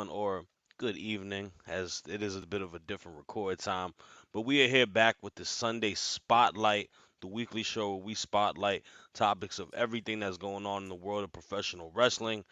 everyone, or good evening, as it is a bit of a different record time. But we are here back with the Sunday Spotlight, the weekly show where we spotlight topics of everything that's going on in the world of professional wrestling.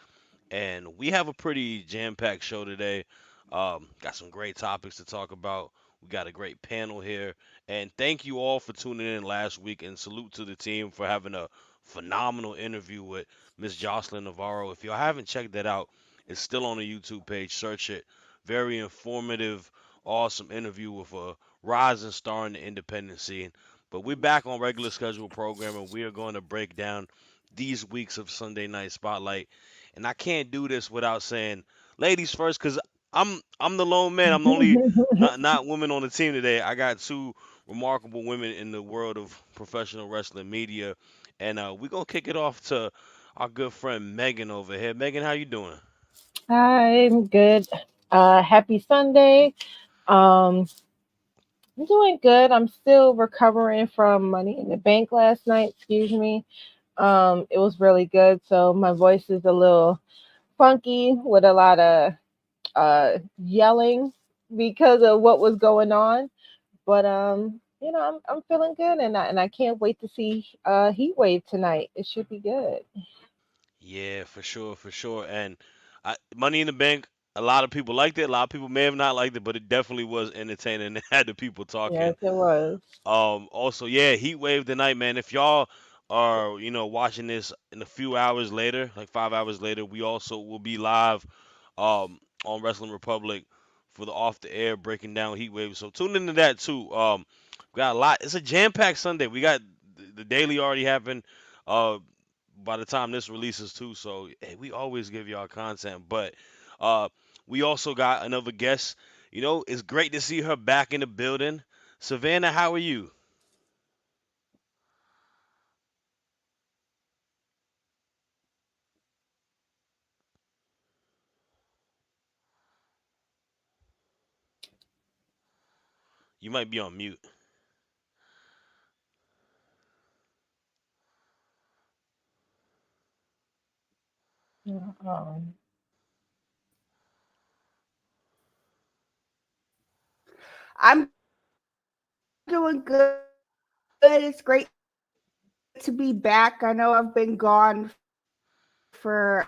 And we have a pretty jam-packed show today. Got some great topics to talk about. We got a great panel here, and thank you all for tuning in last week. And salute to the team for having a phenomenal interview with Miss Jocelyn Navarro. If y'all haven't checked that out, it's still on the YouTube page. Search it. Very informative, awesome interview with a rising star in the independent scene. But we're back on regular schedule programming. We are going to break down these weeks of Sunday Night Spotlight, and I can't do this without saying ladies first, because I'm the lone man. I'm the only not women on the team today. I got two remarkable women in the world of professional wrestling media, and we're gonna kick it off to our good friend Megan over here. Megan, how you doing? I'm good. Happy Sunday. Um, I'm doing good. I'm still recovering from Money in the Bank last night. Excuse me. It was really good. So my voice is a little funky with a lot of yelling because of what was going on. But I'm feeling good, and I can't wait to see Heat Wave tonight. It should be good. Yeah, for sure, for sure. And Money in the Bank, a lot of people liked it. A lot of people may have not liked it, but it definitely was entertaining. It had the people talking. Yes, it was. Also, yeah, Heat Wave tonight, man. If y'all are, watching this in a few hours later, like 5 hours later, we also will be live on Wrestling Republic for the off the air breaking down Heat Wave. So tune into that too. We got a lot. It's a jam-packed Sunday. We got the daily already happened. By the time this releases too, so hey, we always give y'all content, but uh, we also got another guest. It's great to see her back in the building. Savannah, how are you? You might be on mute. Yeah, I'm doing good. It's great to be back. I know I've been gone for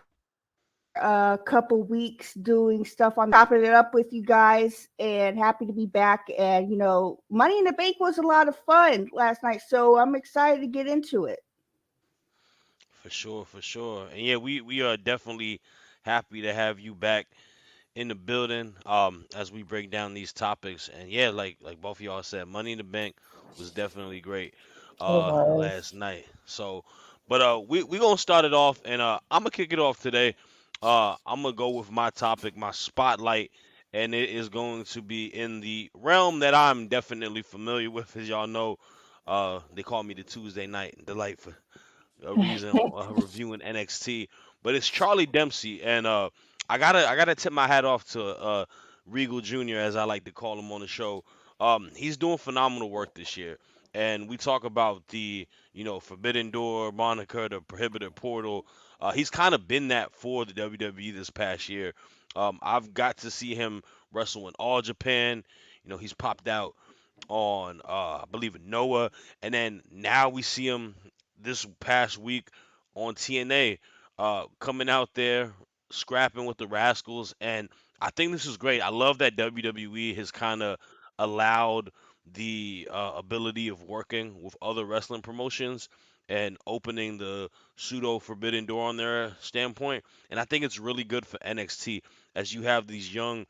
a couple weeks doing stuff on the side, chopping it up with you guys, and happy to be back. And Money in the Bank was a lot of fun last night, so I'm excited to get into it. For sure, for sure. And yeah, we are definitely happy to have you back in the building as we break down these topics. And yeah, like both of y'all said, Money in the Bank was definitely great it was. last night. So, but we going to start it off, and I'm going to kick it off today. I'm going to go with my topic, my spotlight, and it is going to be in the realm that I'm definitely familiar with. As y'all know, they call me the Tuesday night delight for a reason, reviewing NXT. But it's Charlie Dempsey, and I gotta tip my hat off to Regal Jr., as I like to call him on the show. He's doing phenomenal work this year, and we talk about the Forbidden Door moniker, the Prohibited Portal. He's kind of been that for the WWE this past year. I've got to see him wrestle in All Japan. He's popped out on I believe Noah, and then now we see him this past week on TNA, coming out there scrapping with the Rascals, and I think this is great. I love that WWE has kind of allowed the ability of working with other wrestling promotions and opening the pseudo forbidden door on their standpoint, and I think it's really good for NXT as you have these young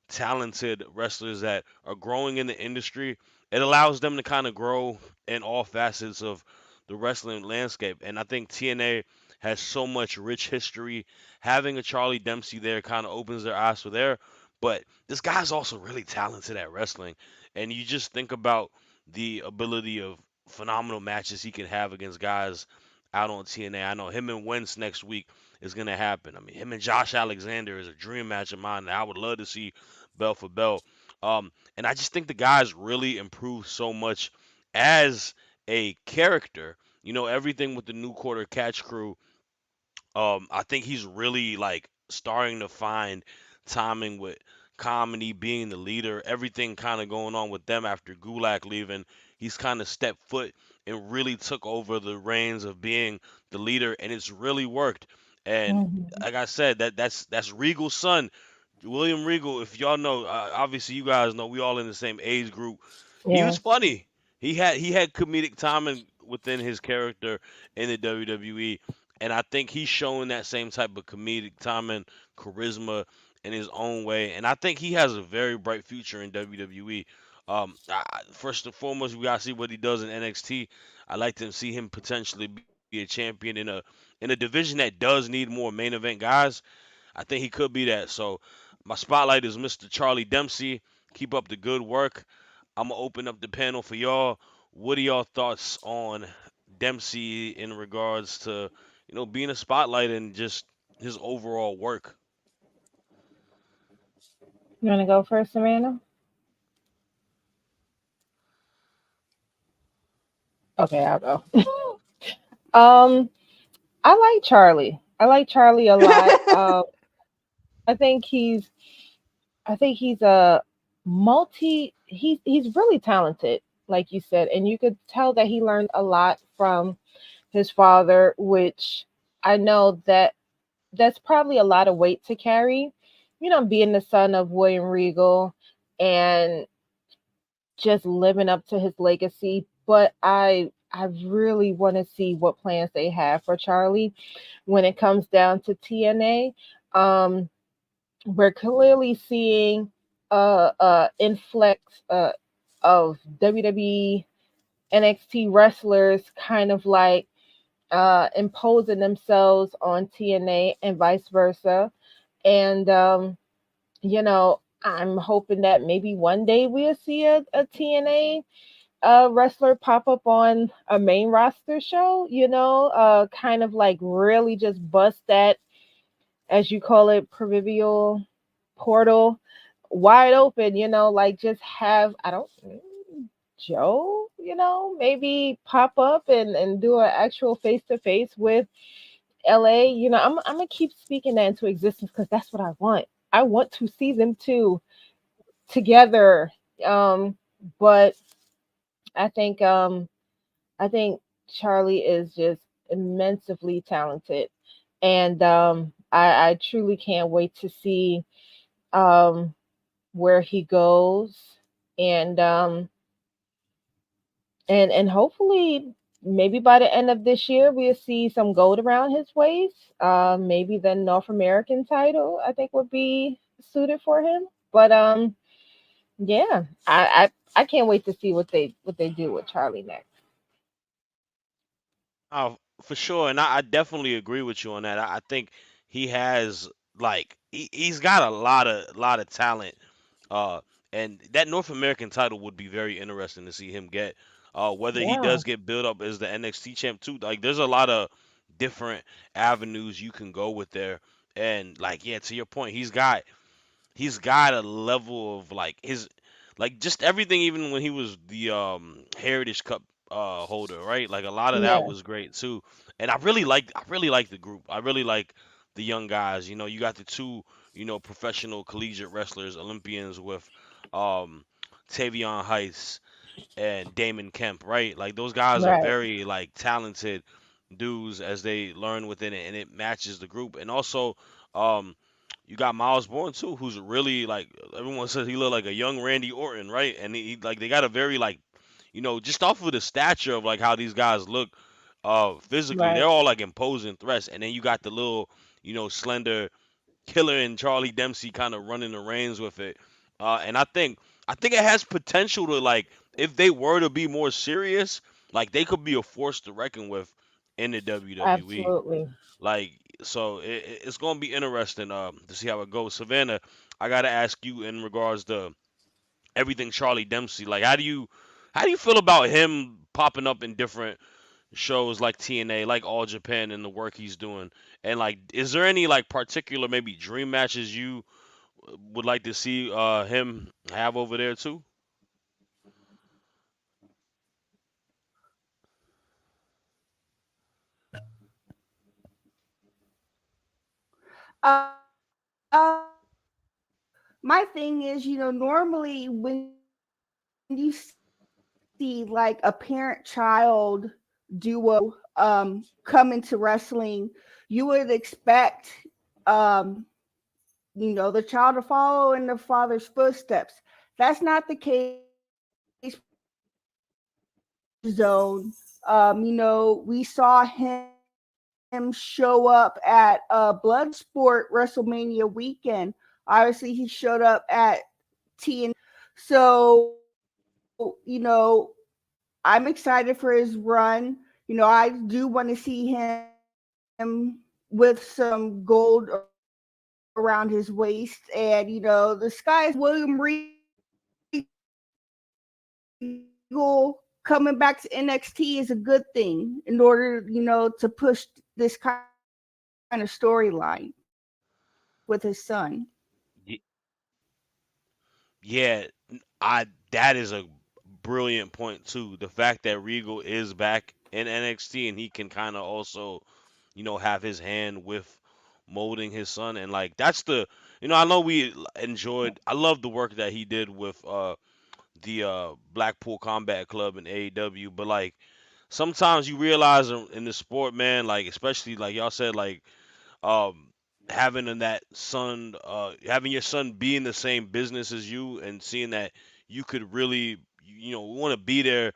talented wrestlers that are growing in the industry. It allows them to kind of grow in all facets of the wrestling landscape. And I think TNA has so much rich history. Having a Charlie Dempsey there kind of opens their eyes for there. But this guy's also really talented at wrestling. And you just think about the ability of phenomenal matches he can have against guys out on TNA. I know him and Wentz next week is going to happen. I mean, him and Josh Alexander is a dream match of mine that I would love to see bell for bell. And I just think the guy's really improved so much as a character. Everything with the new quarter catch crew. I think he's really like starting to find timing with comedy being the leader, everything kind of going on with them after Gulak leaving. He's kind of stepped foot and really took over the reins of being the leader, and it's really worked. And Mhm. like I said, that's Regal's son, William Regal. If y'all know, obviously you guys know, we all in the same age group. He was Yes. funny. He had comedic timing within his character in the WWE, and I think he's showing that same type of comedic timing, charisma in his own way. And I think he has a very bright future in WWE. First and foremost, we gotta see what he does in NXT. I like to see him potentially be a champion in a division that does need more main event guys. I think he could be that. So my spotlight is Mr. Charlie Dempsey. Keep up the good work. I'm gonna open up the panel for y'all. What are y'all thoughts on Dempsey in regards to being a spotlight and just his overall work? You want to go first, Amanda? Okay, I'll go. um, I like Charlie. I like Charlie a lot. I think he's I think he's a he's really talented, like you said, and you could tell that he learned a lot from his father, which I know that that's probably a lot of weight to carry. Being the son of William Regal and just living up to his legacy. But I really want to see what plans they have for Charlie when it comes down to TNA. Um, we're clearly seeing influx of WWE NXT wrestlers kind of like imposing themselves on TNA and vice versa. And I'm hoping that maybe one day we'll see a TNA wrestler pop up on a main roster show, kind of like really just bust that, as you call it, proverbial portal wide open, like just have, I don't, Joe, maybe pop up and do an actual face to face with LA. I'm gonna keep speaking that into existence because that's what I want. I want to see them two together. Um, but I think um I think Charlie is just immensely talented, and I truly can't wait to see um, where he goes, and and hopefully maybe by the end of this year we'll see some gold around his waist. Maybe the North American title I think would be suited for him. But yeah, I can't wait to see what they do with Charlie next. For sure, and I definitely agree with you on that. I think he has he's got a lot of talent. Uh, and that North American title would be very interesting to see him get. Whether he Yeah, does get built up as the NXT champ too. Like, there's a lot of different avenues you can go with there. And like, yeah, to your point, he's got a level of just everything. Even when he was the Heritage Cup holder, right? Like, a lot of that yeah, was great too. And I really like the group. I really like the young guys. You got the two professional collegiate wrestlers, Olympians, with um Tavion Heights and Damon Kemp, right? Like, those guys are right, very talented dudes as they learn within it, and it matches the group. And also, um, you got Miles Bourne too, who's really, like, everyone says he look like a young Randy Orton, right? And like, they got a very, just off of the stature of like how these guys look, physically, they're right. all like imposing threats. And then you got the little, slender Killer and Charlie Dempsey kind of running the reins with it. And I think it has potential to, like, if they were to be more serious, like, they could be a force to reckon with in the WWE. Absolutely. Like, so it's gonna be interesting to see how it goes. Savannah, I gotta ask you in regards to everything Charlie Dempsey. Like, how do you feel about him popping up in different shows like TNA, like All Japan, and the work he's doing? And like, is there any like particular maybe dream matches you would like to see him have over there too? Um, my thing is, normally when you see like a parent-child duo come into wrestling, you would expect um, the child to follow in the father's footsteps. That's not the case for Danger Zone. We saw him show up at Bloodsport WrestleMania weekend. Obviously, he showed up at TNT. So, I'm excited for his run. I do want to see him with some gold around his waist. And, the sky's the limit for William Regal coming back to NXT is a good thing in order, to push this kind of storyline with his son. Y- Yeah, I that is a brilliant point too. The fact that Regal is back in NXT and he can kind of also, have his hand with molding his son, and like that's I know we enjoyed. I love the work that he did with the Blackpool Combat Club and AEW, but like sometimes you realize in the sport, man, like especially like y'all said, like um having your son be in the same business as you and seeing that you could really want to be there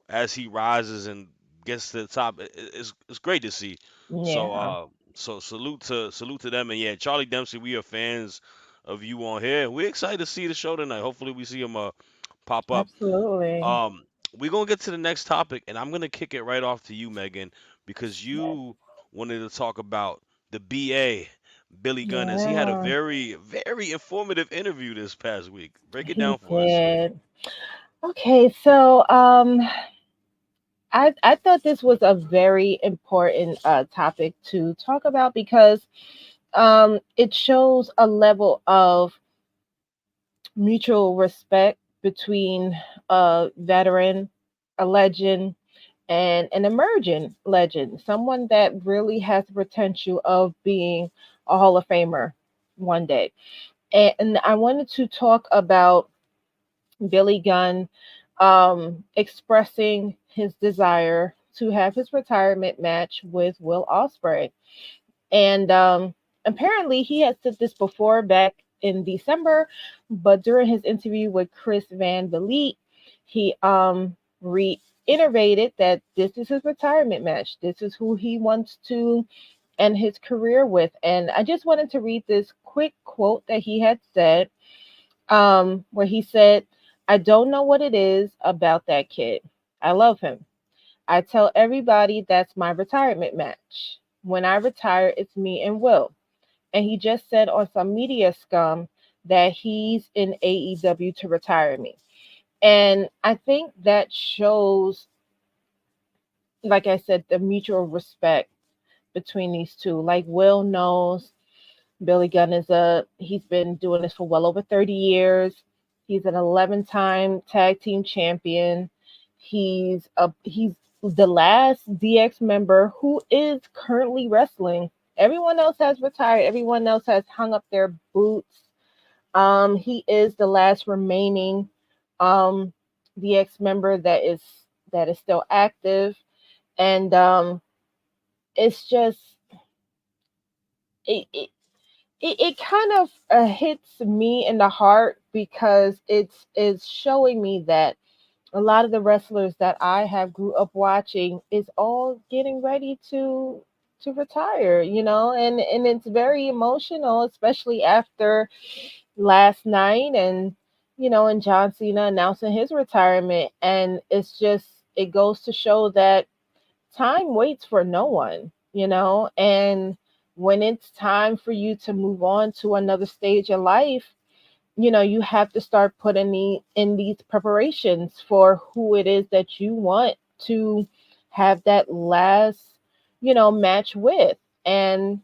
as he rises and gets to the top. It's great to see. So Yeah, salute to them, and yeah, Charlie Dempsey, we are fans of you on here. We're excited to see the show tonight. Hopefully we see him pop up. absolutely. um, we're gonna get to the next topic, and I'm gonna kick it right off to you, Megan, because Yes. you wanted to talk about the BA, Billy Gunn, as he had a Yeah, very, very informative interview this past week. Break it he down for us. did. Okay, so I thought this was a very important topic to talk about because it shows a level of mutual respect between a veteran, a legend, and an emerging legend, someone that really has the potential of being a Hall of Famer one day. And I wanted to talk about Billy Gunn expressing his desire to have his retirement match with Will Ospreay. And apparently, he had said this before back in December, but during his interview with Chris Van Vliet, he reiterated that this is his retirement match. This is who he wants to end his career with. And I just wanted to read this quick quote that he had said, where he said, "I don't know what it is about that kid. I love him. I tell everybody that's my retirement match. When I retire, it's me and Will." And he just said on some media scum that he's in AEW to retire me. And I think that shows, like I said, the mutual respect between these two. Like Will knows Billy Gunn he's been doing this for well over 30 years. He's an 11-time tag team champion. He's the last DX member who is currently wrestling. Everyone else has retired. Everyone else has hung up their boots. He is the last remaining um DX member that is still active, and it's just it, it it kind of hits me in the heart because it's showing me that a lot of the wrestlers that I have grew up watching is all getting ready to retire, and it's very emotional, especially after last night and John Cena announcing his retirement, and it goes to show that time waits for no one, and when it's time for you to move on to another stage of life, you have to start putting in these preparations for who it is that you want to have that last match with. And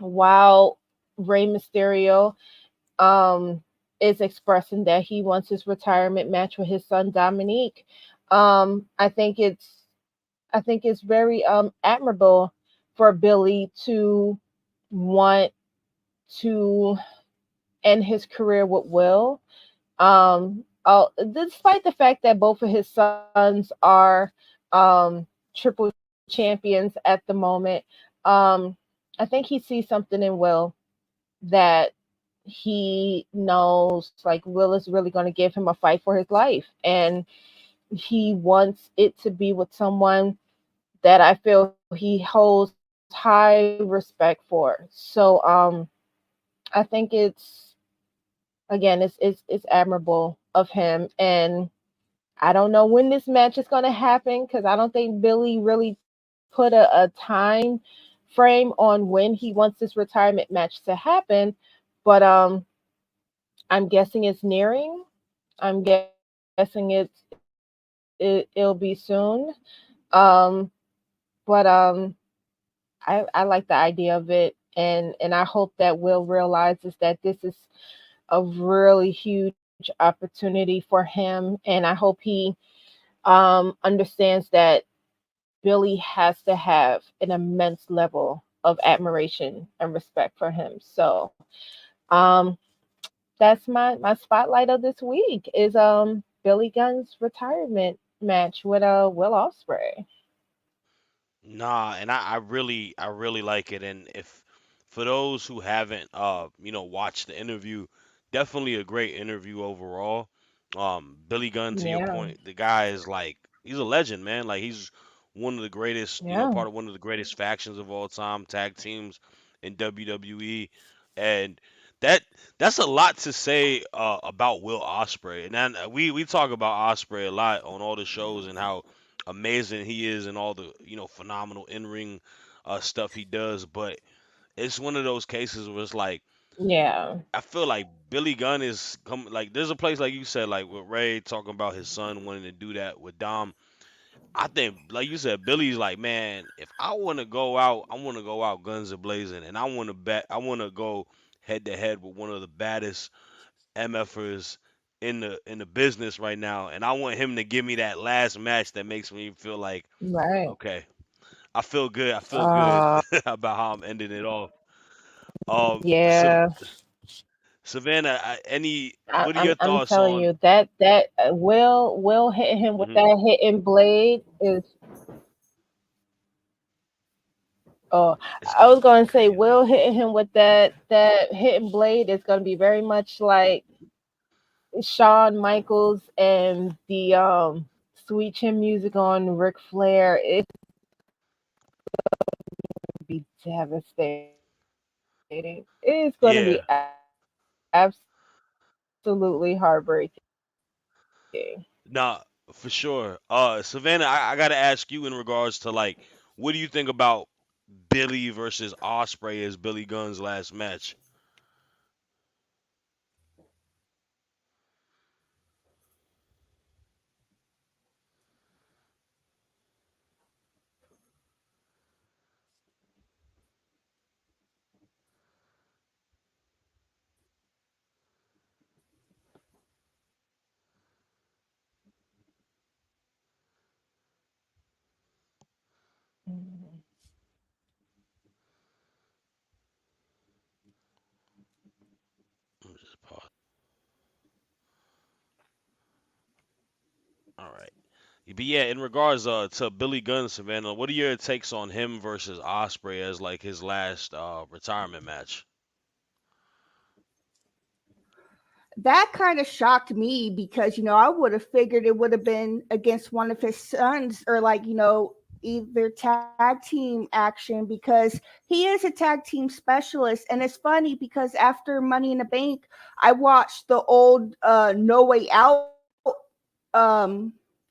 while Rey Mysterio um is expressing that he wants his retirement match with his son Dominique, I think it's very admirable for Billy to want to end his career with Will. Despite the fact that both of his sons are triple champions at the moment, um, I think he sees something in Will that he knows like Will is really going to give him a fight for his life, and he wants it to be with someone that I feel he holds high respect for. So I think it's admirable of him, and I don't know when this match is going to happen because I don't think Billy really put a time frame on when he wants this retirement match to happen, but I'm guessing it's nearing. I'm guessing it'll be soon. Um, but I like the idea of it, and I hope that Will realizes that this is a really huge opportunity for him, and I hope he understands that Billy has to have an immense level of admiration and respect for him. So um, that's my spotlight of this week is Billy Gunn's retirement match with Will Ospreay. Nah, and I really like it. And if for those who haven't watched the interview, definitely a great interview overall. Billy Gunn, to your Yeah, point, the guy is like he's a legend, man. Like he's one of the greatest, yeah, part of one of the greatest factions of all time, tag teams in WWE. And that that's a lot to say about Will Ospreay. And then we talk about Ospreay a lot on all the shows and how amazing he is and all the phenomenal in ring stuff he does. But it's one of those cases where it's like yeah, I feel like Billy Gunn is coming. Like there's a place like you said, like with Ray talking about his son wanting to do that with Dom. I think, like you said, Billy's like, man, if I want to go out, I want to go out guns a blazing, and I want to bet, I want to go head to head with one of the baddest MFers in the business right now, and I want him to give me that last match that makes me feel like, right. okay, I feel good. I feel good Uh, about how I'm ending it off. yeah, Savannah, what are your I'm thoughts telling on? you that Will hit him with Hmm. that hitting blade is. Oh, It's I gonna was be going to say crazy. Will hitting him with that hitting blade is going to be very much like Shawn Michaels and the Sweet Chin Music on Ric Flair. It's be devastating. It's going to be Yeah, absolutely heartbreaking. nah, for sure. Savannah, I gotta ask you in regards to like, what do you think about Billy versus Osprey as Billy Gunn's last match? Mhm. Let me just pause. All right. But yeah, in regards to Billy Gunn, Savannah, what are your takes on him versus Osprey as like his last retirement match? That kind of shocked me because I would have figured it would have been against one of his sons, or like either tag team action, because he is a tag team specialist. And it's funny because after Money in the Bank, I watched the old No Way Out um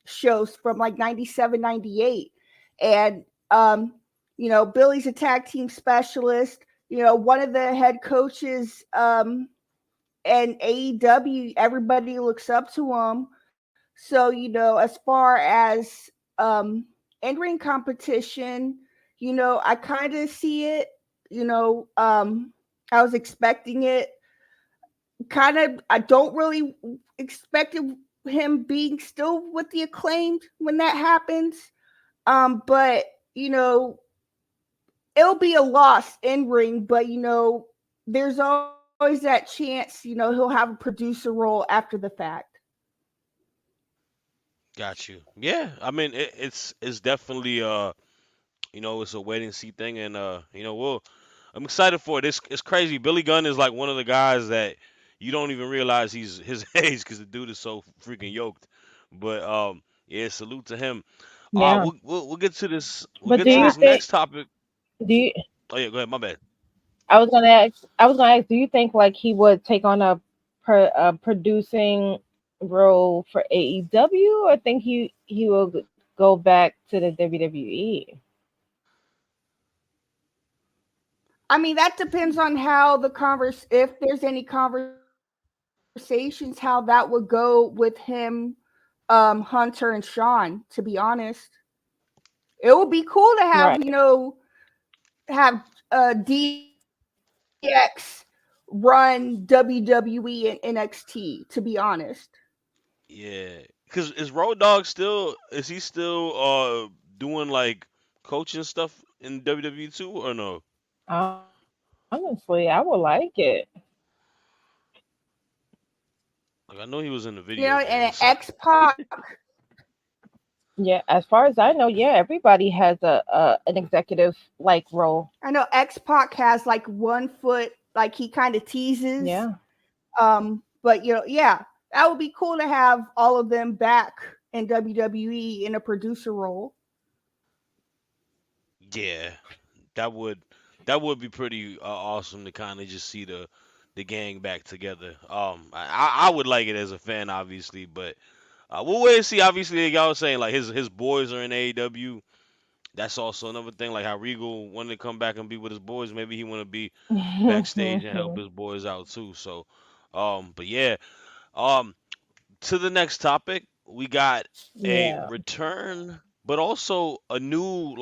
shows from like 97, 98, and Billy's a tag team specialist. One of the head coaches and AEW, everybody looks up to him. So, as far as in ring competition, I kind of see it. I was expecting it. Kind of, I don't really expect him being still with the acclaimed when that happens. But you know, it'll be a loss in ring. But there's always always that chance, he'll have a producer role after the fact. Got you. Yeah, I mean it's definitely it's a wait and see thing, and I'm excited for it. It's crazy. Billy Gunn is like one of the guys that you don't even realize he's his age because the dude is so freaking yoked. But yeah, salute to him. Yeah. We'll get to this. We'll But get do to you this Yeah. think next topic. do you Oh yeah, go ahead. My bad. I was gonna ask, do you think like he would take on a producing role for AEW, or think he will go back to the WWE? I mean, that depends on how if there's any conversations, how that would go with him, Hunter and Sean. To be honest, it would be cool to have Right. have DX run WWE and NXT. To be honest, Yeah, because is Road Dogg still? Is he still doing like coaching stuff in WWE too, or no? Honestly, I would like it. Like I know he was in the video and games. X Pac. Yeah, as far as I know, yeah, everybody has a an executive like role. I know X Pac has like 1 foot, like he kind of teases. Yeah. But yeah, that would be cool to have all of them back in WWE in a producer role. Yeah, that would that would be pretty awesome to kind of just see the gang back together. I would like it as a fan, obviously, but we'll wait and see. Obviously, like y'all was saying like his boys are in AEW. That's also another thing, like how Regal wanted to come back and be with his boys. Maybe he want to be backstage and help his boys out too. So, but yeah, um, to the next topic, we got a Yeah. return, but also a new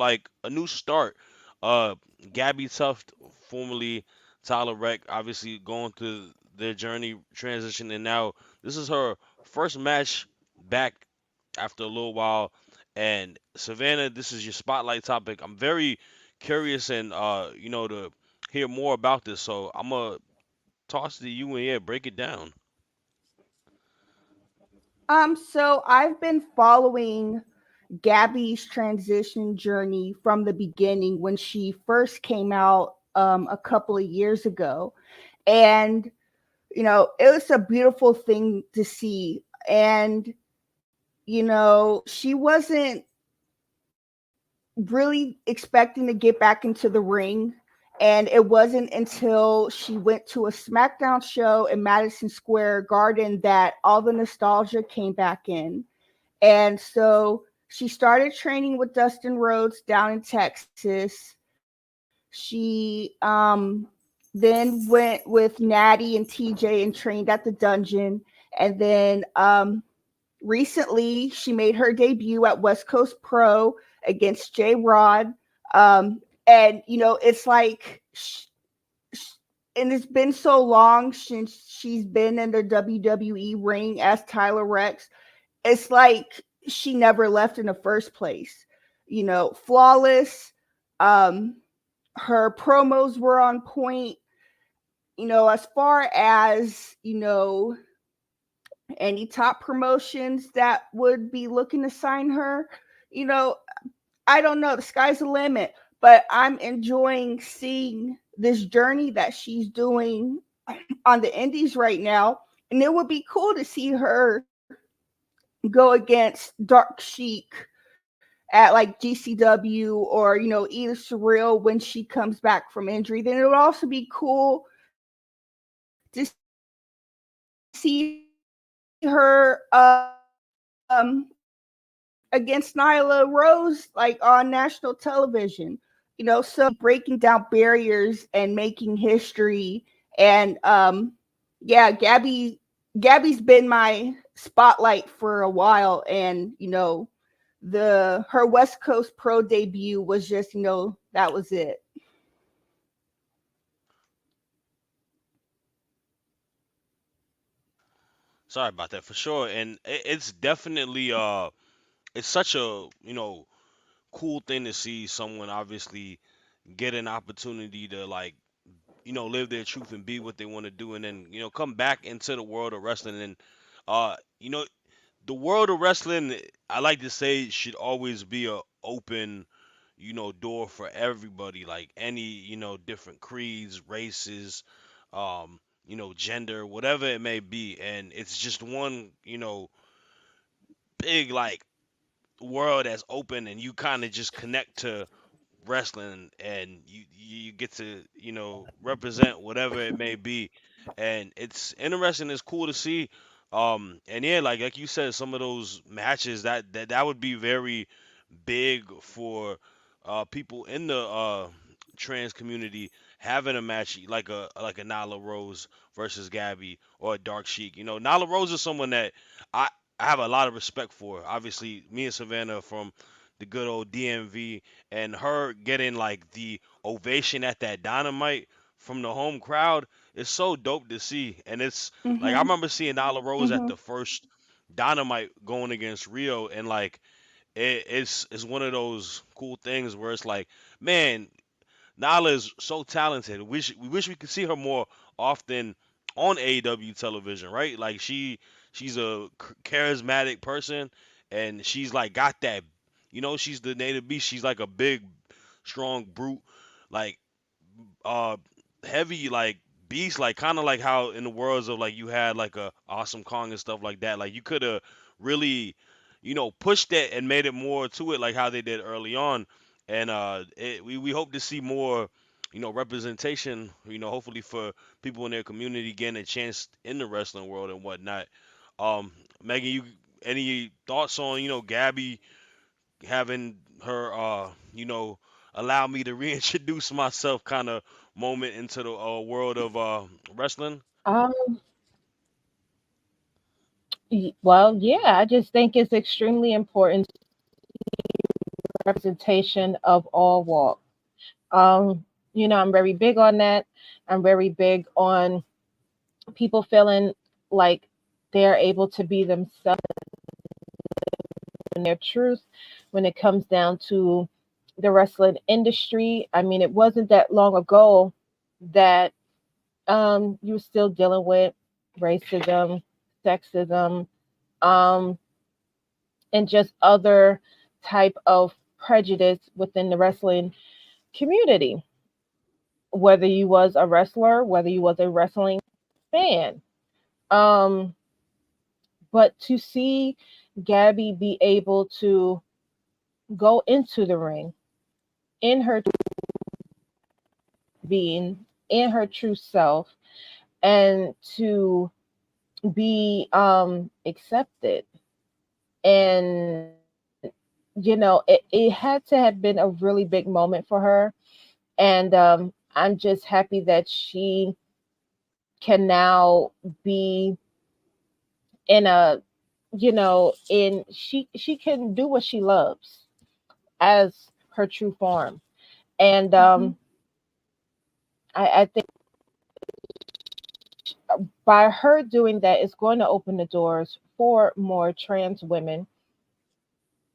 start. Uh, Gabby Tuft, formerly Tyler Reck, obviously going through their journey transition, and now this is her first match back after a little while. And Savannah, this is your spotlight topic. I'm very curious and to hear more about this. So I'm gonna toss it to you and yeah, break it down. So I've been following Gabby's transition journey from the beginning when she first came out a couple of years ago. And, it was a beautiful thing to see. And, she wasn't really expecting to get back into the ring. And it wasn't until she went to a SmackDown show in Madison Square Garden that all the nostalgia came back in. And so she started training with Dustin Rhodes down in Texas. She then went with Natty and TJ and trained at the dungeon. And then recently she made her debut at West Coast Pro against J Rod. And it's like and it's been so long since she's been in the WWE ring as Tyler Rex. It's like she never left in the first place. Flawless. Um, Her promos were on point. As far as any top promotions that would be looking to sign her, you know, I don't know. The sky's the limit, but I'm enjoying seeing this journey that she's doing on the indies right now. And it would be cool to see her go against Dark Sheik at like GCW or either Surreal when she comes back from injury. Then it would also be cool to see her against Nyla Rose like on national television. So breaking down barriers and making history. And yeah, Gabby's been my spotlight for a while. And the her West Coast Pro debut was just, that was it. Sorry about that for sure. And it's definitely it's such a cool thing to see someone obviously get an opportunity to like live their truth and be what they want to do, and then come back into the world of wrestling. And you know the world of wrestling, I like to say, should always be a open door for everybody, like any different creeds, races, gender, whatever it may be. And it's just one big, like, world that's open, and you kind of just connect to wrestling, and you get to represent whatever it may be. And it's interesting, it's cool to see. And yeah, like you said, some of those matches, that would be very big for people in the trans community, having a match like a Nyla Rose versus Gabby, or a Dark Sheik. Nyla Rose is someone that I I have a lot of respect for. Obviously, me and Savannah from the good old DMV, and her getting like the ovation at that Dynamite from the home crowd is so dope to see. And it's like, I Mhm. remember seeing Nyla Rose at Mhm. the first Dynamite going against Rio, and like it's one of those cool things where it's like, man, Nala is so talented. We wish we could see her more often on AEW television, right? Like, she's a charismatic person, and she's like got that, she's the native beast. She's like a big, strong brute, like uh heavy, like beast, like kind of like how in the worlds of, like, you had like a Awesome Kong and stuff like that. Like, you could have really pushed that and made it more to it, like how they did early on. And we hope to see more representation, hopefully for people in their community getting a chance in the wrestling world and whatnot. Megan, you any thoughts on Gabby having her allow me to reintroduce myself kind of moment into the world of wrestling? Um, well, yeah, I just think it's extremely important representation of all walks. I'm very big on that. I'm very big on people feeling like they're able to be themselves and their truth when it comes down to the wrestling industry. I mean, it wasn't that long ago that you were still dealing with racism, sexism, um, and just other type of prejudice within the wrestling community. Whether you was a wrestler, whether you was a wrestling fan, um, but to see Gabby be able to go into the ring in her being, in her true self, and to be accepted, and it had to have been a really big moment for her. And I'm just happy that she can now be in a, in she can do what she loves as her true form. And Mhm. I think by her doing that, it's going to open the doors for more trans women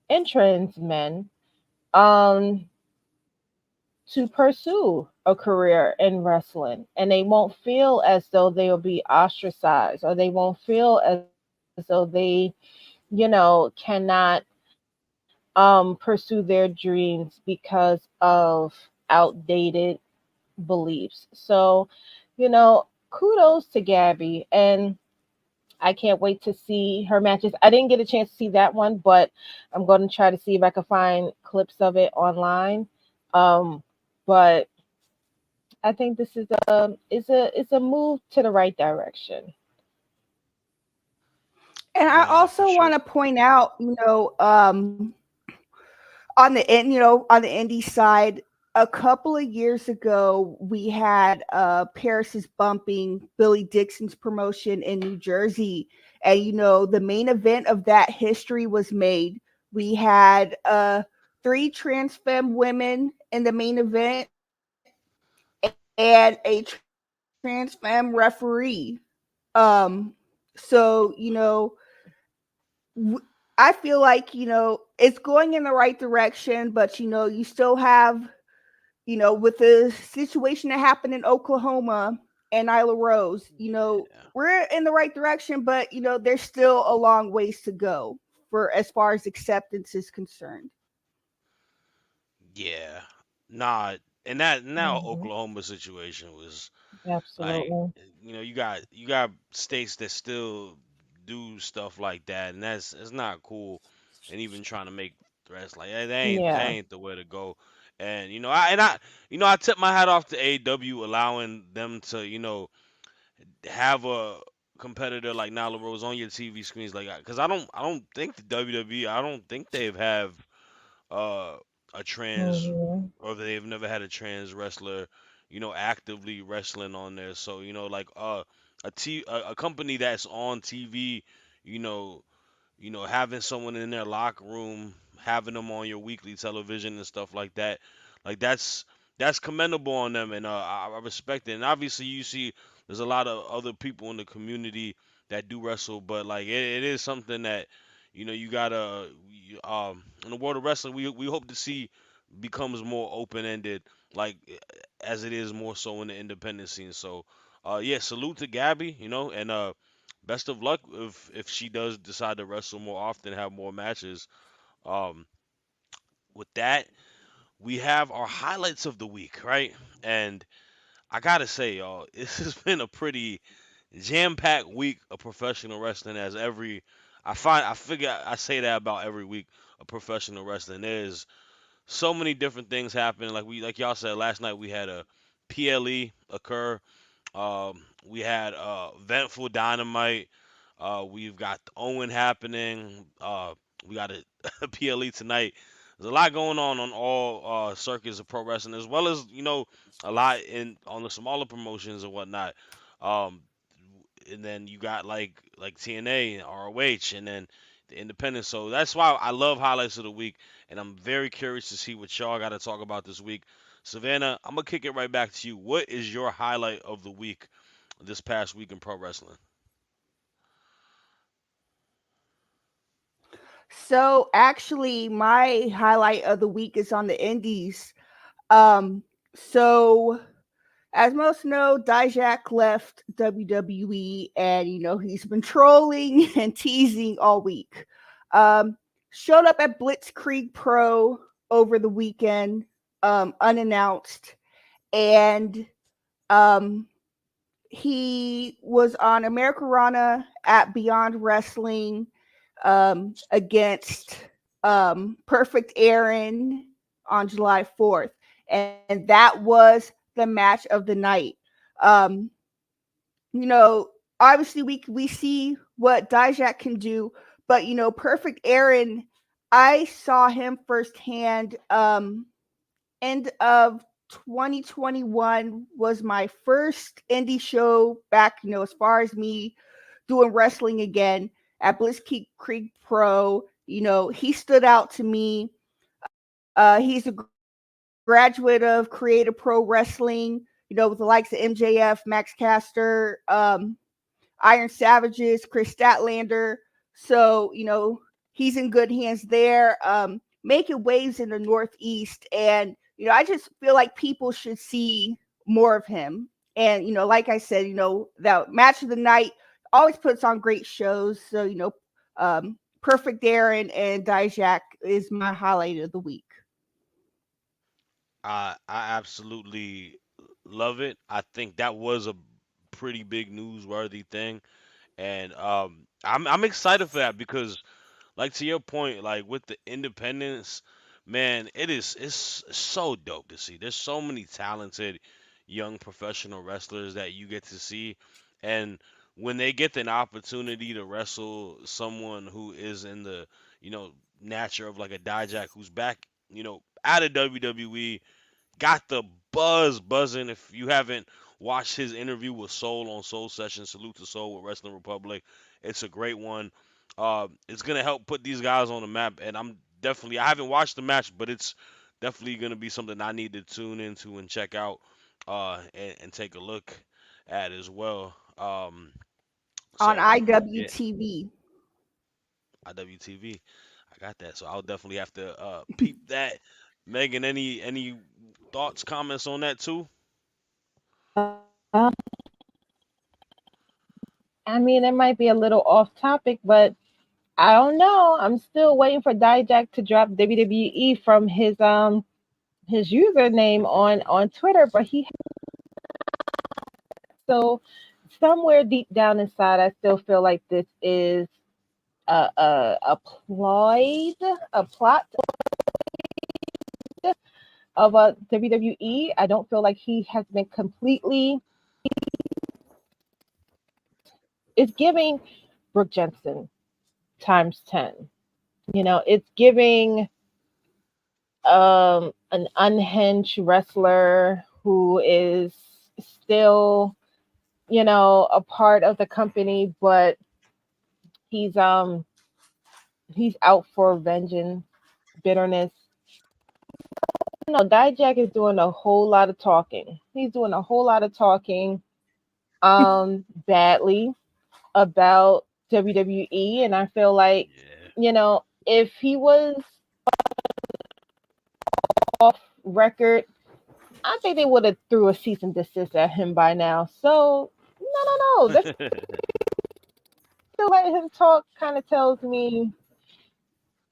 and trans men um, to pursue a career in wrestling. And they won't feel as though they'll be ostracized, or they won't feel as though they, cannot pursue their dreams because of outdated beliefs. So, kudos to Gabby. And I can't wait to see her matches. I didn't get a chance to see that one, but I'm going to try to see if I can find clips of it online. But I think this is a move to the right direction. And I Nah, for also sure. want to point out, on the on the indie side, a couple of years ago, we had Paris is Bumping, Billy Dixon's promotion in New Jersey, and the main event of that history was made. We had three trans femme women in the main event and a trans femme referee. Um, so I feel like it's going in the right direction, but you still have with the situation that happened in Oklahoma and Nyla Rose, Yeah. we're in the right direction, but there's still a long ways to go for as far as acceptance is concerned. Yeah. Nah, and that now Mhm. Oklahoma situation was like, Absolutely. you got states that still do stuff like that, and that's it's not cool. And even trying to make threats like that Yeah. ain't the way to go. And I tip my hat off to AW allowing them to have a competitor like Nyla Rose on your TV screens, like, because I don't think the WWE, I don't think they've have uh a trans, Hmm. or they've never had a trans wrestler actively wrestling on there. So like a company that's on TV, you know having someone in their locker room, having them on your weekly television and stuff like that, like that's commendable on them, and I respect it. And obviously, you see, there's a lot of other people in the community that do wrestle, but like it is something that you gotta in the world of wrestling, we hope to see becomes more open ended, like as it is more so in the independent scene. So, yeah, salute to Gabby, and best of luck if she does decide to wrestle more often, have more matches. Um, with that, we have our highlights of the week, right? And I gotta say, y'all, this has been a pretty jam-packed week of professional wrestling. As every I figure I say that about every week of professional wrestling. There's so many different things happening. Like y'all said last night, we had a PLE occur. We had Ventful Dynamite. We've got Owen happening. We got a PLE tonight. There's a lot going on all circuits of pro wrestling, as well as a lot in on the smaller promotions and whatnot. Um, and then you got like TNA and ROH, and then the independents. So that's why I love highlights of the week, and I'm very curious to see what y'all got to talk about this week. Savannah, I'm gonna kick it right back to you. What is your highlight of the week this past week in pro wrestling? So actually, my highlight of the week is on the Indies. Um, so as most know, Dijak left WWE, and he's been trolling and teasing all week. Um, Showed up at Blitzkrieg Pro over the weekend, unannounced, and um, he was on Americarana at Beyond Wrestling against Perfect Aaron on July 4th. And that was the match of the night. Um, you know, Obviously we see what Dijak can do, but Perfect Aaron, I saw him firsthand. End of 2021 was my first indie show back, as far as me doing wrestling again at Blitzkrieg Pro. He stood out to me. He's a graduate of Creative Pro Wrestling, with the likes of MJF, Max Caster, Iron Savages, Chris Statlander. So, he's in good hands there, making waves in the Northeast. And, I just feel like people should see more of him. And, like I said, that match of the night always puts on great shows. So, Perfect Darren and Dijak is my highlight of the week. I absolutely love it. I think that was a pretty big newsworthy thing, and I'm excited for that because, like, to your point, like with the independence, man, it's so dope to see. There's so many talented young professional wrestlers that you get to see, and when they get an opportunity to wrestle someone who is in the you know nature of like a Dijak who's back out of WWE, got the buzz buzzing. If you haven't watched his interview with Soul on Soul Session, salute to Soul with Wrestling Republic. It's a great one. It's gonna help put these guys on the map, and I haven't watched the match, but it's definitely gonna be something I need to tune into and check out, and take a look at as well. On So yeah, IWTV. IWTV, I got that. So I'll definitely have to peep that. Megan, any thoughts, comments on that too? Uh, I mean, it might be a little off topic, but I don't know. I'm still waiting for Dijak to drop WWE from his username on Twitter, but he so somewhere deep down inside, I still feel like this is a ploy, a plot of a WWE. I don't feel like he has been completely. It's giving Brooke Jensen times 10. It's giving an unhinged wrestler who is still, a part of the company, but he's um he's out for vengeance, bitterness. No, Dijak is doing a whole lot of talking. He's doing a whole lot of talking badly about WWE, and I feel like, Yeah. if he was off record, I think they would have threw a cease and desist at him by now. So no. They're still letting him talk. Kind of tells me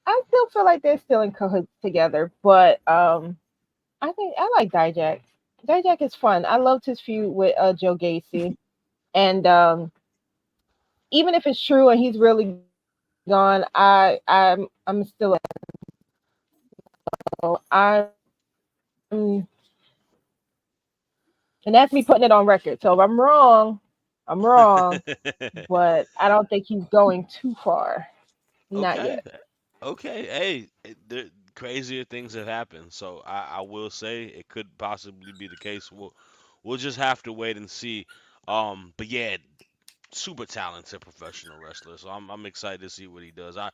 I still feel like they're still in cahoots together. But I think I like Dijak. Dijak is fun. I loved his feud with Joe Gacy, and even if it's true and he's really gone, I'm still I'm and that's me putting it on record. So if I'm wrong, I'm wrong. But I don't think he's going too far. Not Okay. yet. Okay. Hey, crazier things have happened. So I will say it could possibly be the case. We'll just have to wait and see. But yeah, super talented professional wrestler. So I'm excited to see what he does. I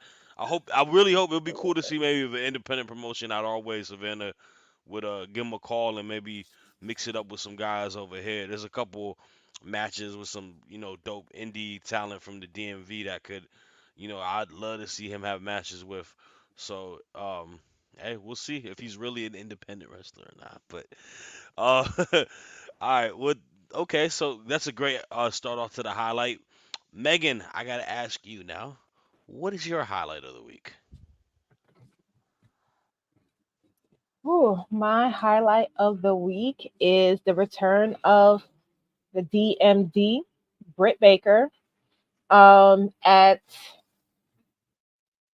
really hope it'll be cool to see maybe an independent promotion out our way. Savannah would give him a call and maybe mix it up with some guys over here. There's a couple matches with some dope indie talent from the DMV that could I'd love to see him have matches with. So hey, we'll see if he's really an independent wrestler or not. But all right, well, okay, so that's a great start off to the highlight. Megan, I gotta ask you now, what is your highlight of the week? Ooh, my highlight of the week is the return of the DMD, Britt Baker, at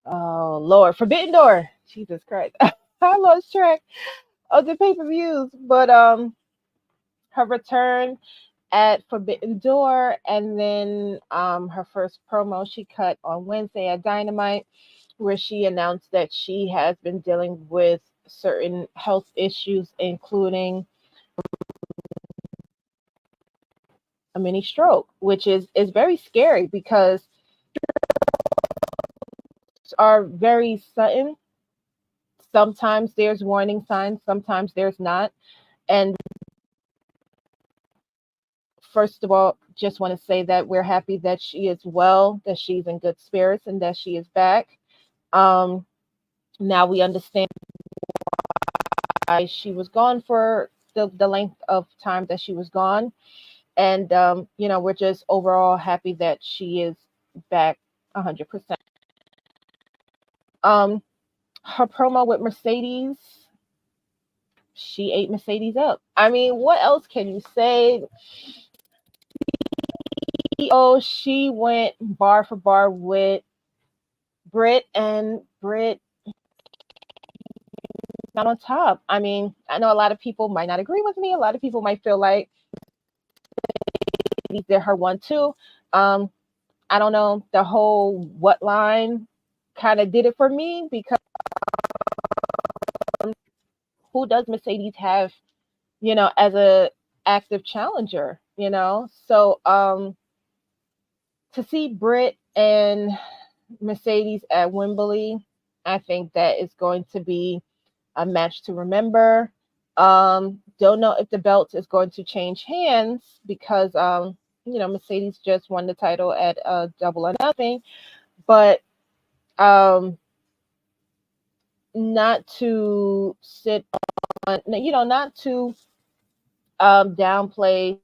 oh Lord, Forbidden Door. Jesus Christ, I lost track of the pay-per-views, but her return at Forbidden Door, and then her first promo she cut on Wednesday at Dynamite, where she announced that she has been dealing with certain health issues, including a mini stroke, which is very scary because are very sudden. Sometimes there's warning signs, sometimes there's not. And first of all, just want to say that we're happy that she is well, that she's in good spirits, and that she is back. Um, Now we understand why she was gone for the length of time that she was gone. And, we're just overall happy that she is back 100%. Um, Her promo with Mercedes, she ate Mercedes up. I mean, what else can you say? Oh, she went bar for bar with Britt, and Britt got on top. I mean, I know a lot of people might not agree with me. A lot of people might feel like they're her one too. Um, I don't know. The whole what line kind of did it for me because who does Mercedes have, as a active challenger, So to see Britt and Mercedes at Wembley, I think that is going to be a match to remember. Don't know if the belt is going to change hands because Mercedes just won the title at Double or Nothing, but um, not to sit on, not to downplay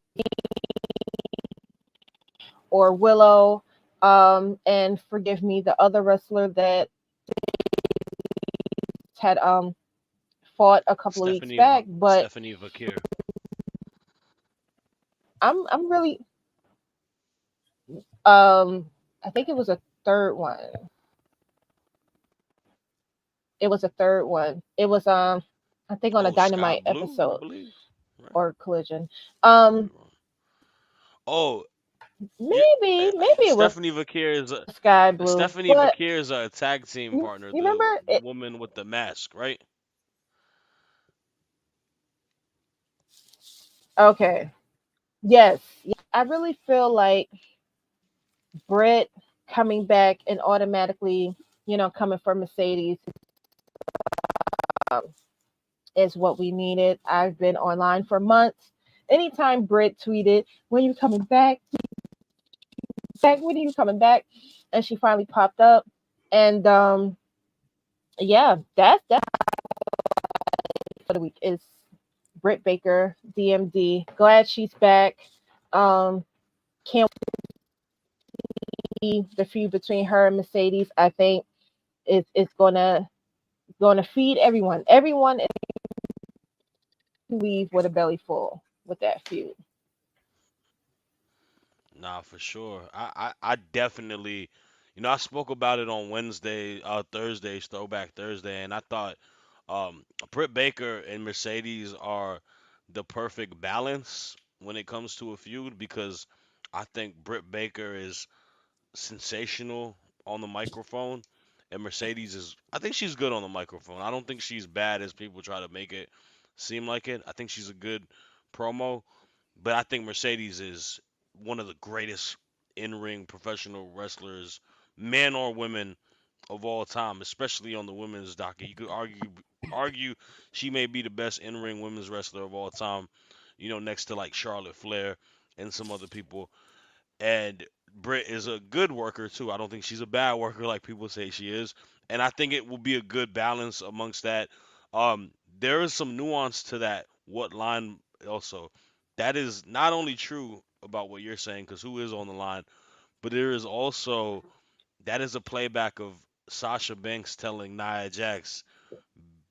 or Willow, and forgive me, the other wrestler that had fought a couple of weeks back, but Stephanie Vakir. I'm really um I think it was a third one. It was a third one. It was I think on a Oh, Scott Dynamite Blue, I episode believe. Right? or Collision. I could be Um wrong. Oh, you maybe it was Stephanie Vakir is a Sky Blue, Stephanie but Vakir is a tag team partner, you the remember it? woman with the mask, right? Okay. Yes. I really feel like Britt coming back and automatically, coming from Mercedes um, is what we needed. I've been online for months. Anytime Britt tweeted, "When you coming back? When are you coming back?" and she finally popped up, and yeah, that's for the week is Britt Baker, DMD. Glad she's back. Can't see the feud between her and Mercedes. I think is gonna feed everyone. Everyone is leave with a belly full with that feud. Nah, for sure. I definitely, I spoke about it on Wednesday, Thursday's Throwback Thursday, and I thought Britt Baker and Mercedes are the perfect balance when it comes to a feud because I think Britt Baker is sensational on the microphone, and Mercedes is, I think she's good on the microphone. I don't think she's bad as people try to make it seem like it. I think she's a good promo, but I think Mercedes is one of the greatest in-ring professional wrestlers, men or women, of all time, especially on the women's docket. You could argue she may be the best in-ring women's wrestler of all time. Next to like Charlotte Flair and some other people. And Britt is a good worker too. I don't think she's a bad worker like people say she is. And I think it will be a good balance amongst that. Um, there is some nuance to that. What line also? That is not only true about what you're saying, because who is on the line, but there is also that is a playback of Sasha Banks telling Nia Jax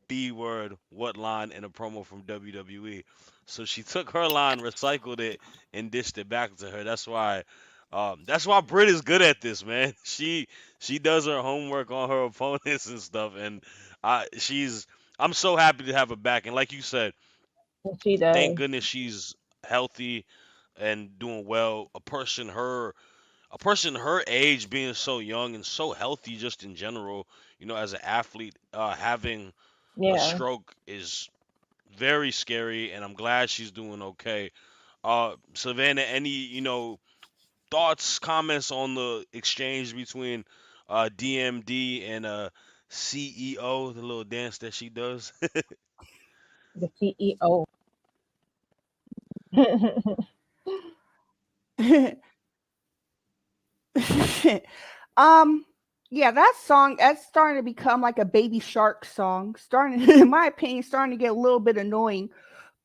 B word what line in a promo from WWE. So she took her line, recycled it, and dished it back to her. That's why Britt is good at this, man. She does her homework on her opponents and stuff, and she's I'm so happy to have her back. And like you said, She thank does. goodness she's healthy and doing well. A person her age being so young and so healthy just in general, as an athlete, having a Yeah. stroke is very scary, and I'm glad she's doing okay. Savannah, any thoughts, comments on the exchange between DMD and CEO, the little dance that she does? The CEO. um, yeah, that song that's starting to become like a Baby Shark song. Starting, in my opinion, starting to get a little bit annoying.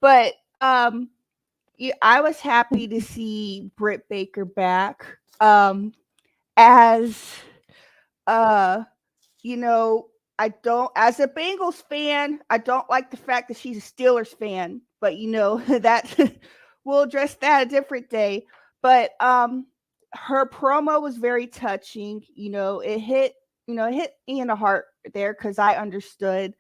But yeah, I was happy to see Britt Baker back. As uh you know, I don't, as a Bengals fan, I don't like the fact that she's a Steelers fan, but that we'll address that a different day. But her promo was very touching. It hit me in the heart there because I understood.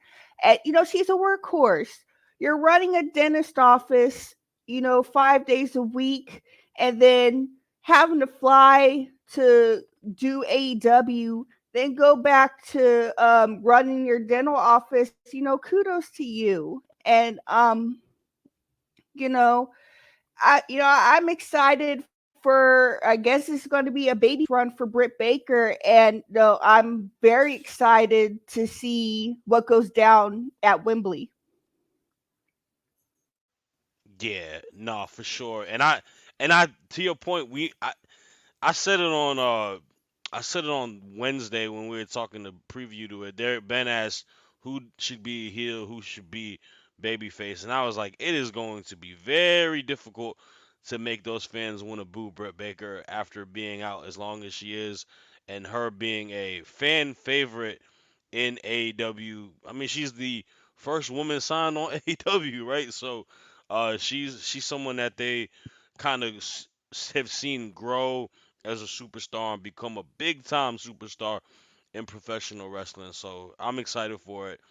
And she's a workhorse. You're running a dentist office, 5 days a week, and then having to fly to do AEW, then go back to running your dental office. Kudos to you. And you know, I'm excited for. I guess it's going to be a baby run for Britt Baker, and no, I'm very excited to see what goes down at Wembley. Yeah, no, for sure. And I to your point, I said it on Wednesday when we were talking the preview to it. There, Ben asked, who should be heel, who should be babyface, and I was like, it is going to be very difficult to make those fans want to boo Britt Baker after being out as long as she is, and her being a fan favorite in AEW. I mean, she's the first woman signed on AEW, right? So, she's someone that they kind of have seen grow as a superstar and become a big time superstar in professional wrestling. So I'm excited for it,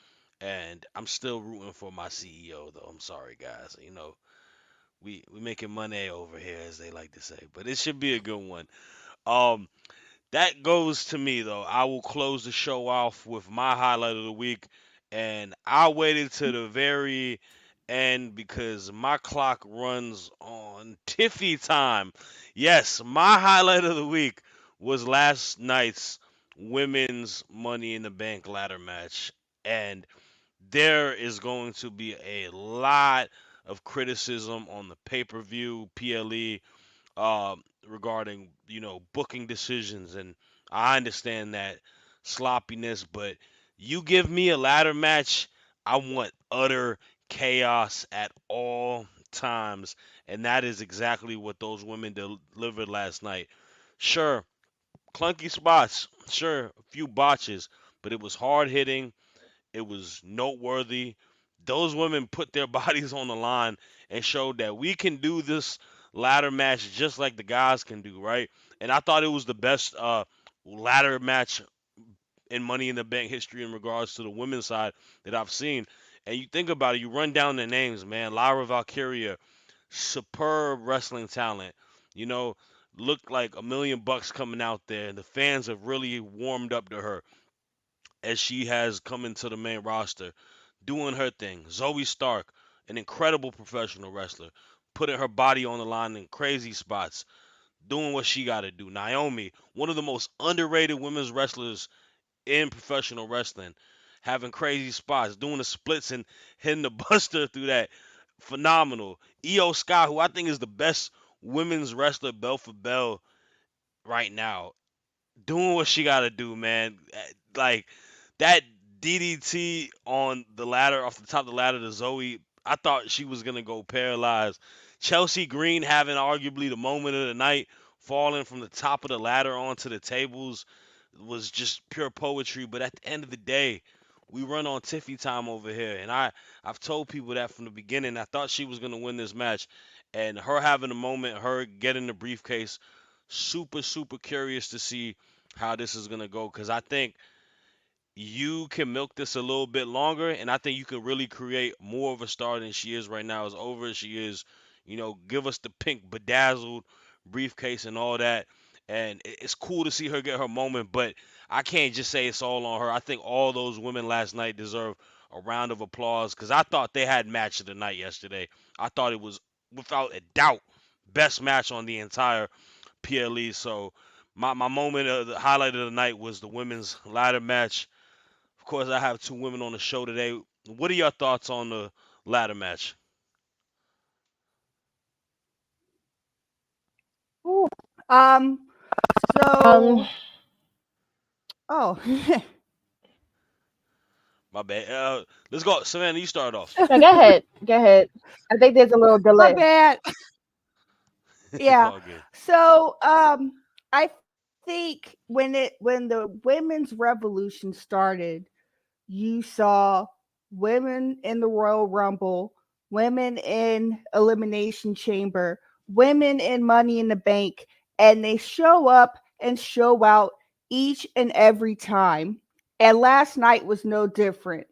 and I'm still rooting for my CEO though. I'm sorry, guys. We making money over here, as they like to say, but it should be a good one. Um, that goes to me though. I will close the show off with my highlight of the week, and I waited to the very end because my clock runs on Tiffy time. Yes, my highlight of the week was last night's women's Money in the Bank ladder match, and there is going to be a lot of criticism on the pay-per-view PLE regarding booking decisions, and I understand that sloppiness, but you give me a ladder match, I want utter chaos at all times, and that is exactly what those women delivered last night. Sure, clunky spots, sure, a few botches, but it was hard hitting, it was noteworthy. Those women put their bodies on the line and showed that we can do this ladder match just like the guys can do, right? And I thought it was the best ladder match in Money in the Bank history in regards to the women's side that I've seen. And you think about it, you run down the names, man. Lyra Valkyria, superb wrestling talent. You know, looked like $1 million coming out there, and the fans have really warmed up to her as she has come into the main roster, doing her thing. Zoe Stark, an incredible professional wrestler, putting her body on the line in crazy spots, doing what she got to do. Naomi, one of the most underrated women's wrestlers in professional wrestling, having crazy spots, doing the splits and hitting the buster through that. Phenomenal. Io Sky, who I think is the best women's wrestler bell for bell right now, doing what she got to do, man. Like that DDT on the ladder, off the top of the ladder to Zoe, I thought she was gonna go paralyzed. Chelsea Green having arguably the moment of the night, falling from the top of the ladder onto the tables, was just pure poetry. But at the end of the day, we run on Tiffy time over here, and I've told people that from the beginning. I thought she was gonna win this match, and her having a moment, her getting the briefcase, super curious to see how this is gonna go because I think you can milk this a little bit longer, and I think you can really create more of a star than she is right now. As over as she is, give us the pink bedazzled briefcase and all that. And it's cool to see her get her moment, but I can't just say it's all on her. I think all those women last night deserve a round of applause because I thought they had match of the night yesterday. I thought it was without a doubt best match on the entire PLE. So my moment of the highlight of the night was the women's ladder match. Of course, I have two women on the show today. What are your thoughts on the ladder match? Ooh. Um. Um, So. Oh. My bad. Let's go, Savannah. You start off. no, go ahead. Go ahead. I think there's a little My delay. bad. Yeah. All good. So. I think when the women's revolution started, you saw women in the Royal Rumble, women in Elimination Chamber, women in Money in the Bank, and they show up and show out each and every time. And last night was no different.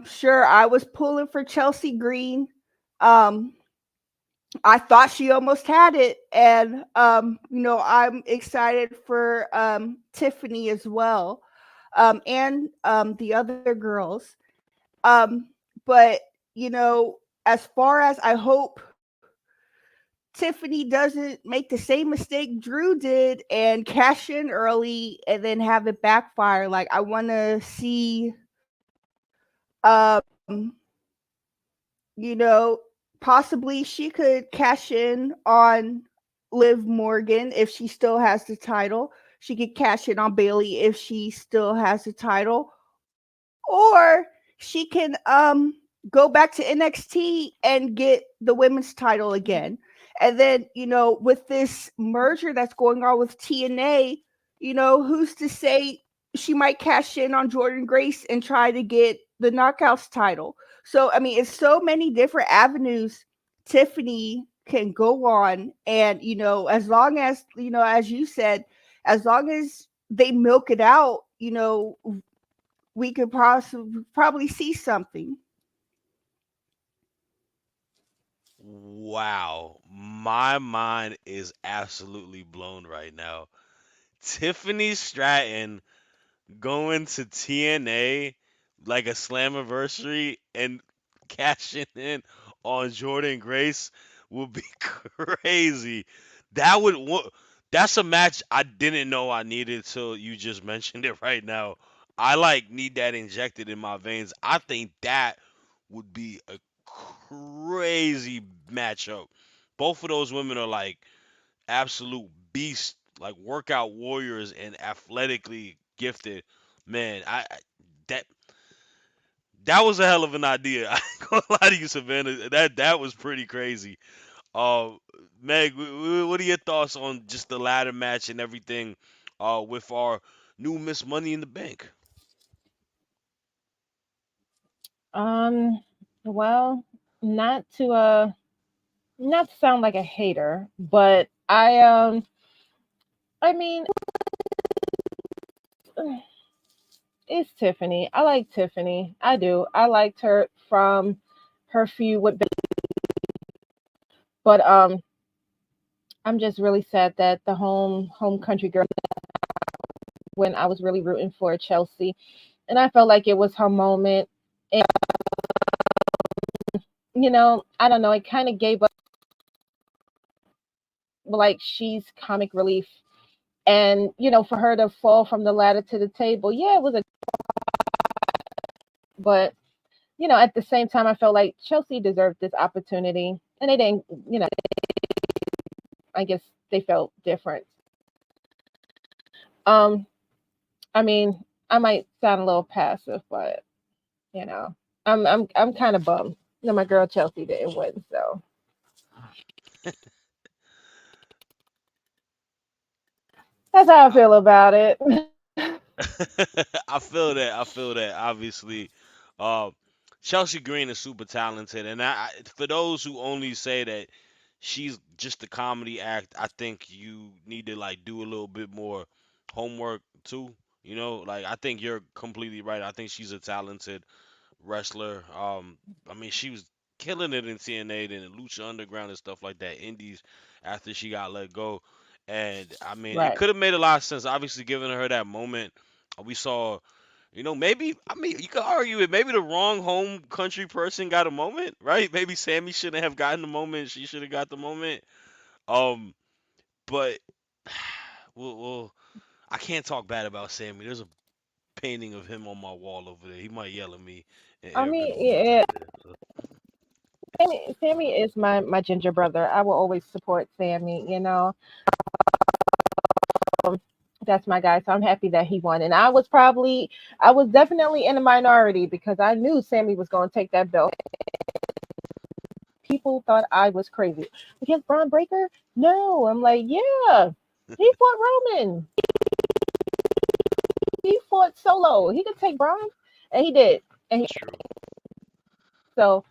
Sure, I was pulling for Chelsea Green. Um, I thought she almost had it, and I'm excited for Tiffany as well, and the other girls. Um, but as far as I hope Tiffany doesn't make the same mistake Drew did and cash in early and then have it backfire. Like I want to see, um, you know, possibly she could cash in on Liv Morgan if she still has the title. She could cash in on Bailey if she still has the title. Or she can go back to NXT and get the women's title again. And then, with this merger that's going on with TNA, who's to say she might cash in on Jordan Grace and try to get the Knockouts title. So, I mean, it's so many different avenues Tiffany can go on. And, as long as, as you said, as long as they milk it out, we could probably see something. Wow, my mind is absolutely blown right now. Tiffany Stratton going to TNA like a Slammiversary and cashing in on Jordan Grace would be crazy. That would that's a match I didn't know I needed till you just mentioned it right now. I like need that injected in my veins. I think that would be a crazy matchup. Both of those women are like absolute beasts, like workout warriors and athletically gifted. Man, that that was a hell of an idea. I ain't gonna lie to you, Savannah. That was pretty crazy. Uh, Meg, what are your thoughts on just the ladder match and everything? With our new Miss Money in the Bank. Um, well, not to not to sound like a hater, but I mean, it's Tiffany. I like Tiffany. I do. I liked her from her feud with, but I'm just really sad that the home country girl, when I was really rooting for Chelsea, and I felt like it was her moment. And I don't know. It kind of gave up like she's comic relief, and for her to fall from the ladder to the table, yeah, it was a. But at the same time, I felt like Chelsea deserved this opportunity, and they didn't. I guess they felt different. Um, I mean, I might sound a little passive, but you know, I'm kind of bummed that my girl Chelsea didn't win. So that's how I feel about it. I feel that. I feel that. Obviously, uh, Chelsea Green is super talented, and for those who only say that she's just a comedy act, I think you need to like do a little bit more homework too. Like I think you're completely right. I think she's a talented wrestler. I mean, she was killing it in TNA and in Lucha Underground and stuff like that. Indies after she got let go, and I mean, it Right. could have made a lot of sense. Obviously, giving her that moment, we saw. Maybe I mean you could argue it. Maybe the wrong home country person got a moment, right? Maybe Sammy shouldn't have gotten the moment. She should have got the moment. Um, but well, I can't talk bad about Sammy. There's a painting of him on my wall over there. He might yell at me and I Erica mean, don't want yeah, that there. So. Sammy is my ginger brother. I will always support Sammy. That's my guy. So I'm happy that he won. And I was definitely in a minority because I knew Sammy was going to take that belt. People thought I was crazy. Against Braun Breaker? No. I'm like, yeah, he fought Roman. He fought Solo. He could take Braun. And he did. And True. so,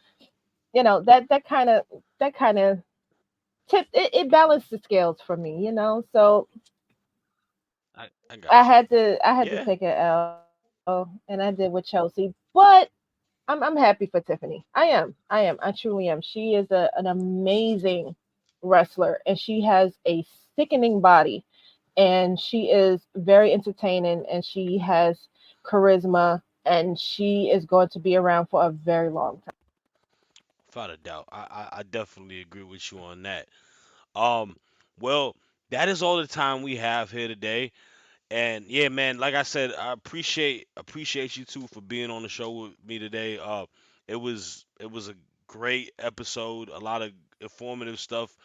that kind of tipped it balanced the scales for me, So I I got you. had to I had to Yeah. take an L and I did with Chelsea. But I'm happy for Tiffany. I am. I truly am. She is an amazing wrestler, and she has a sickening body, and she is very entertaining, and she has charisma, and she is going to be around for a very long time. Without a doubt. I definitely agree with you on that. Um, well, that is all the time we have here today. And yeah, man, like I said, I appreciate you too for being on the show with me today. It was a great episode, a lot of informative stuff.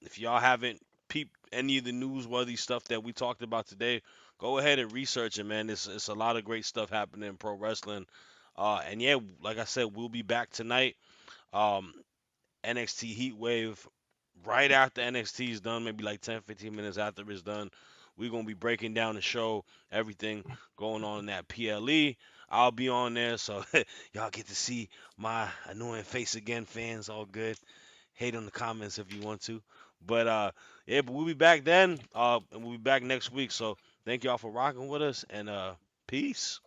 If y'all haven't peeped any of the newsworthy stuff that we talked about today, go ahead and research it, man. It's a lot of great stuff happening in pro wrestling. And yeah, like I said, we'll be back tonight. Um, NXT Heat Wave right after NXT is done, maybe like 10, 15 minutes after it's done. We're gonna be breaking down the show, everything going on in that PLE. I'll be on there, so y'all get to see my annoying face again, fans. All good. Hate on the comments if you want to. But yeah, but we'll be back then. And we'll be back next week. So thank y'all for rocking with us and peace.